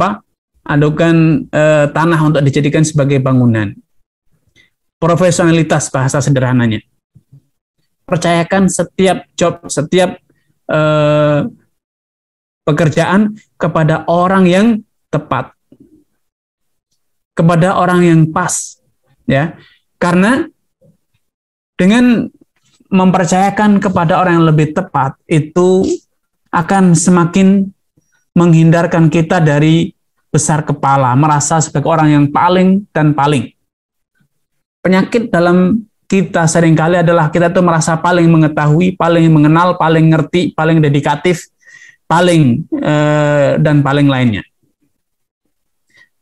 tanah untuk dijadikan sebagai bangunan. Profesionalitas bahasa sederhananya. Percayakan setiap job, setiap pekerjaan kepada orang yang tepat, kepada orang yang pas, ya. Karena dengan mempercayakan kepada orang yang lebih tepat itu akan semakin menghindarkan kita dari besar kepala, merasa sebagai orang yang paling dan paling. Penyakit dalam kita seringkali adalah kita tuh merasa paling mengetahui, paling mengenal, paling ngerti, paling dedikatif, paling dan paling lainnya.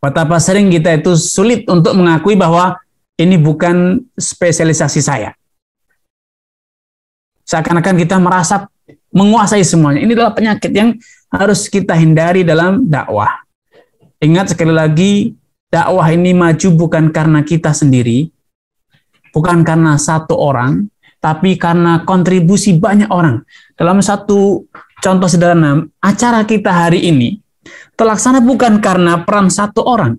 Betapa sering kita itu sulit untuk mengakui bahwa ini bukan spesialisasi saya. Seakan-akan kita merasa menguasai semuanya. Ini adalah penyakit yang harus kita hindari dalam dakwah. Ingat sekali lagi, dakwah ini maju bukan karena kita sendiri, bukan karena satu orang, tapi karena kontribusi banyak orang. Dalam satu contoh sederhana, acara kita hari ini terlaksana bukan karena peran satu orang,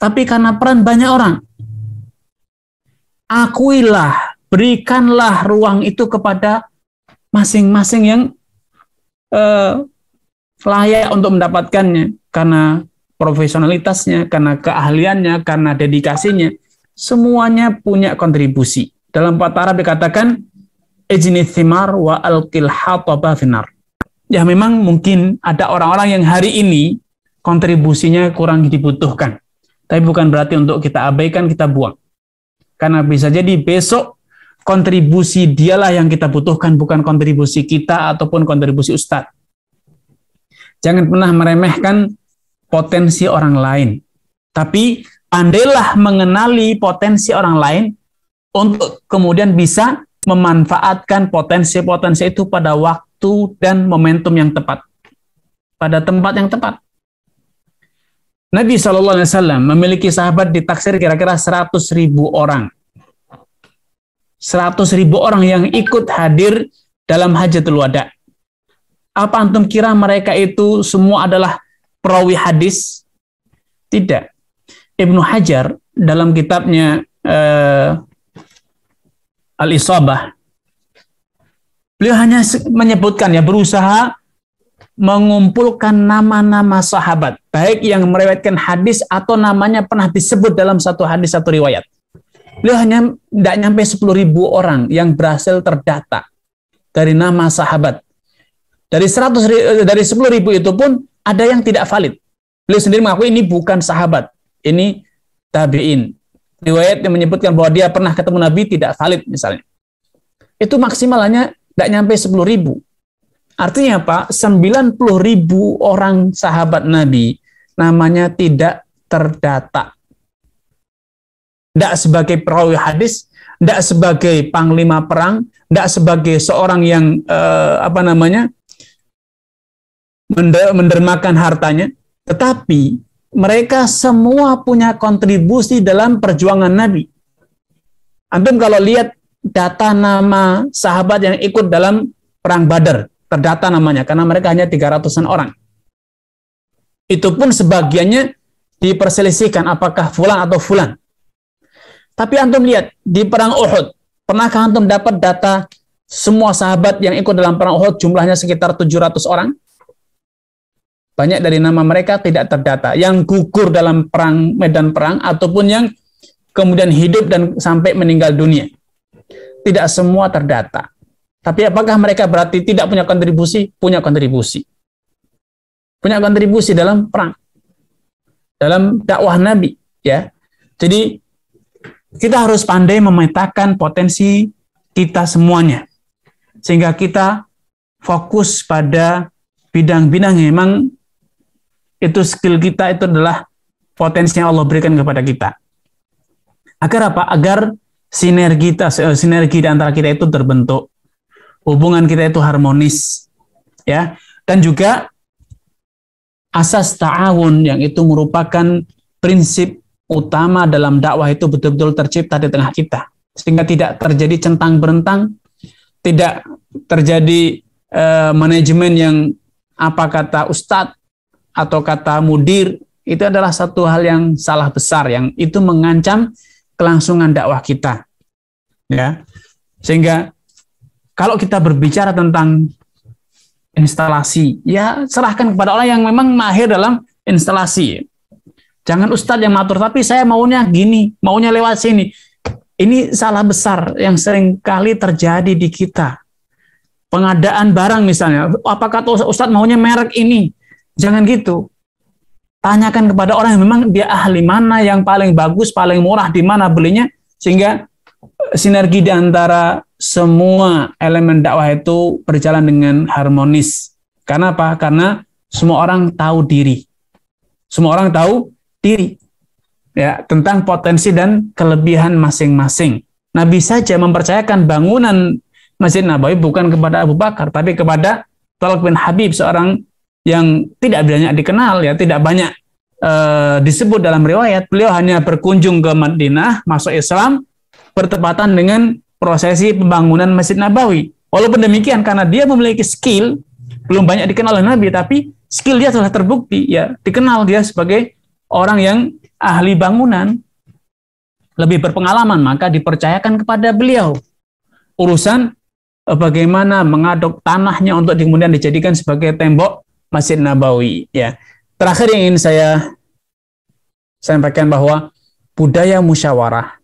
tapi karena peran banyak orang. Akuilah, berikanlah ruang itu kepada masing-masing yang layak untuk mendapatkannya, karena profesionalitasnya, karena keahliannya, karena dedikasinya. Semuanya punya kontribusi. Dalam bahasa Arab dikatakan ijnith thimar wa alqil hataba finar. Ya, memang mungkin ada orang-orang yang hari ini kontribusinya kurang dibutuhkan. Tapi bukan berarti untuk kita abaikan, kita buang. Karena bisa jadi besok kontribusi dialah yang kita butuhkan, bukan kontribusi kita ataupun kontribusi ustadz. Jangan pernah meremehkan potensi orang lain. Tapi pandailah mengenali potensi orang lain untuk kemudian bisa memanfaatkan potensi-potensi itu pada waktu dan momentum yang tepat. Pada tempat yang tepat. Nabi SAW memiliki sahabat ditaksir kira-kira 100.000 orang. 100.000 orang yang ikut hadir dalam Hajatul Wada. Apa antum kira mereka itu semua adalah perawi hadis? Tidak. Ibnu Hajar dalam kitabnya Al-Isabah, beliau hanya menyebutkan, ya, berusaha mengumpulkan nama-nama sahabat, baik yang meriwayatkan hadis atau namanya pernah disebut dalam satu hadis, satu riwayat. Beliau hanya tidak nyampe 10.000 orang yang berhasil terdata dari nama sahabat. Dari 10.000 itu pun ada yang tidak valid. Beliau sendiri mengaku ini bukan sahabat, ini tabi'in. Riwayat yang menyebutkan bahwa dia pernah ketemu Nabi tidak valid misalnya. Itu maksimalnya tidak nyampe 10.000. Artinya apa? 90.000 orang sahabat Nabi namanya tidak terdata. Tidak sebagai perawi hadis, tidak sebagai panglima perang, tidak sebagai seorang yang mendermakan hartanya, tetapi mereka semua punya kontribusi dalam perjuangan Nabi. Antum kalau lihat data nama sahabat yang ikut dalam perang Badar, terdata namanya, karena mereka hanya 300-an orang. Itu pun sebagiannya diperselisihkan apakah fulan atau fulan. Tapi antum lihat di perang Uhud, pernahkah antum dapat data semua sahabat yang ikut dalam perang Uhud jumlahnya sekitar 700 orang? Banyak dari nama mereka tidak terdata, yang gugur dalam perang, medan perang, ataupun yang kemudian hidup dan sampai meninggal dunia. Tidak semua terdata. Tapi apakah mereka berarti tidak punya kontribusi? Punya kontribusi. Punya kontribusi dalam perang, dalam dakwah Nabi, ya. Jadi kita harus pandai memetakan potensi kita semuanya, sehingga kita fokus pada bidang-bidang yang memang itu skill kita, itu adalah potensi yang Allah berikan kepada kita. Agar apa? Agar sinergi di antara kita itu terbentuk, hubungan kita itu harmonis, ya. Dan juga asas ta'awun yang itu merupakan prinsip utama dalam dakwah itu betul-betul tercipta di tengah kita, sehingga tidak terjadi centang berentang, tidak terjadi manajemen yang apa kata ustadz atau kata mudir. Itu adalah satu hal yang salah besar, yang itu mengancam kelangsungan dakwah kita, ya. Sehingga kalau kita berbicara tentang instalasi, ya serahkan kepada orang yang memang mahir dalam instalasi. Jangan ustadz yang mengatur, tapi saya maunya gini, maunya lewat sini. Ini salah besar yang sering kali terjadi di kita. Pengadaan barang misalnya, apakah ustadz maunya merek ini? Jangan gitu. Tanyakan kepada orang yang memang dia ahli, mana yang paling bagus, paling murah, di mana belinya, sehingga sinergi di antara semua elemen dakwah itu berjalan dengan harmonis. Karena apa? Karena semua orang tahu diri. Semua orang tahu diri, ya, tentang potensi dan kelebihan masing-masing. Nabi saja mempercayakan bangunan Masjid Nabawi bukan kepada Abu Bakar, tapi kepada Thalq bin Habib, seorang yang tidak banyak dikenal, ya, tidak banyak disebut dalam riwayat. Beliau hanya berkunjung ke Madinah, masuk Islam bertepatan dengan prosesi pembangunan Masjid Nabawi. Walaupun demikian, karena dia memiliki skill, belum banyak dikenal oleh Nabi, tapi skill dia telah terbukti, ya, dikenal dia sebagai orang yang ahli bangunan, lebih berpengalaman, maka dipercayakan kepada beliau urusan bagaimana mengaduk tanahnya untuk kemudian dijadikan sebagai tembok Masjid Nabawi, ya. Terakhir yang ingin saya sampaikan bahwa budaya musyawarah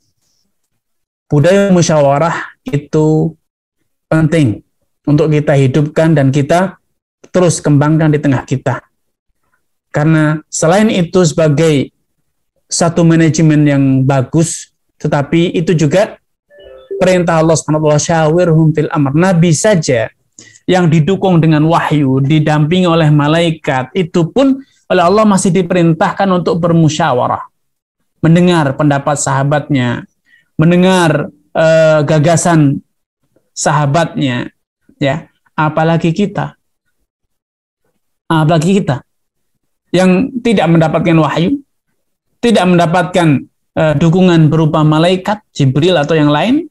itu penting untuk kita hidupkan dan kita terus kembangkan di tengah kita. Karena selain itu sebagai satu manajemen yang bagus, tetapi itu juga perintah Allah SWT, syawirhum fil amr. Nabi saja yang didukung dengan wahyu, didampingi oleh malaikat, itu pun oleh Allah masih diperintahkan untuk bermusyawarah, mendengar pendapat sahabatnya, mendengar gagasan sahabatnya, ya. Apalagi kita yang tidak mendapatkan wahyu, tidak mendapatkan dukungan berupa malaikat, Jibril atau yang lain,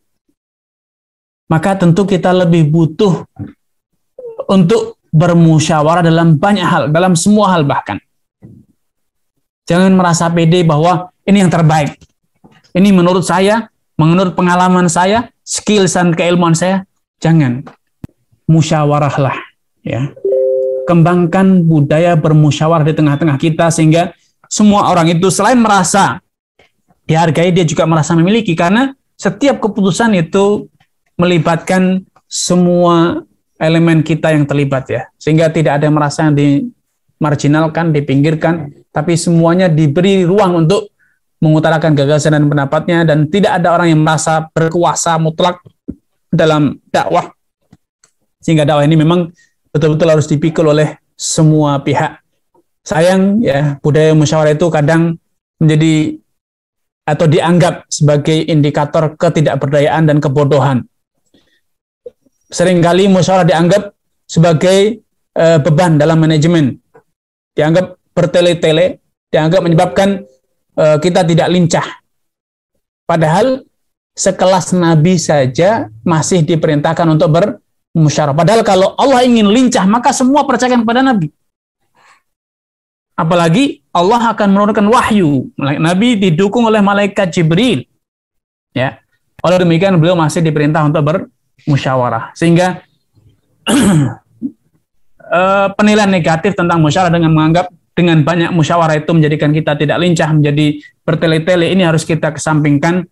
maka tentu kita lebih butuh untuk bermusyawarah dalam banyak hal, dalam semua hal bahkan. Jangan merasa pede bahwa ini yang terbaik. Ini menurut saya, menurut pengalaman saya, skill dan keilmuan saya. Jangan. Musyawarahlah, ya. Kembangkan budaya bermusyawarah di tengah-tengah kita, sehingga semua orang itu selain merasa dihargai, dia juga merasa memiliki, karena setiap keputusan itu melibatkan semua elemen kita yang terlibat, ya. Sehingga tidak ada yang merasa yang dimarginalkan, dipinggirkan, tapi semuanya diberi ruang untuk mengutarakan gagasan dan pendapatnya, dan tidak ada orang yang merasa berkuasa mutlak dalam dakwah. Sehingga dakwah ini memang betul-betul harus dipikul oleh semua pihak. Sayang, ya, budaya musyawarah itu kadang menjadi atau dianggap sebagai indikator ketidakberdayaan dan kebodohan. Seringkali musyawarah dianggap sebagai beban dalam manajemen, dianggap bertele-tele, dianggap menyebabkan kita tidak lincah. Padahal sekelas Nabi saja masih diperintahkan untuk bermusyawarah. Padahal kalau Allah ingin lincah, maka semua percayakan kepada Nabi. Apalagi Allah akan menurunkan wahyu. Nabi didukung oleh malaikat Jibril, ya. Oleh demikian beliau masih diperintah untuk bermusyawarah. Sehingga penilaian negatif tentang musyawarah dengan menganggap dengan banyak musyawarah itu menjadikan kita tidak lincah, menjadi bertele-tele, ini harus kita kesampingkan.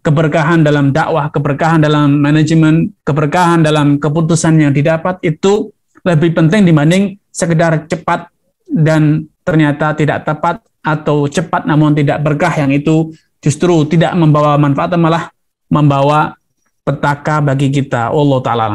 Keberkahan dalam dakwah, keberkahan dalam manajemen, keberkahan dalam keputusan yang didapat itu lebih penting dibanding sekedar cepat dan ternyata tidak tepat, atau cepat namun tidak berkah, yang itu justru tidak membawa manfaat, malah membawa petaka bagi kita. Allah Ta'ala.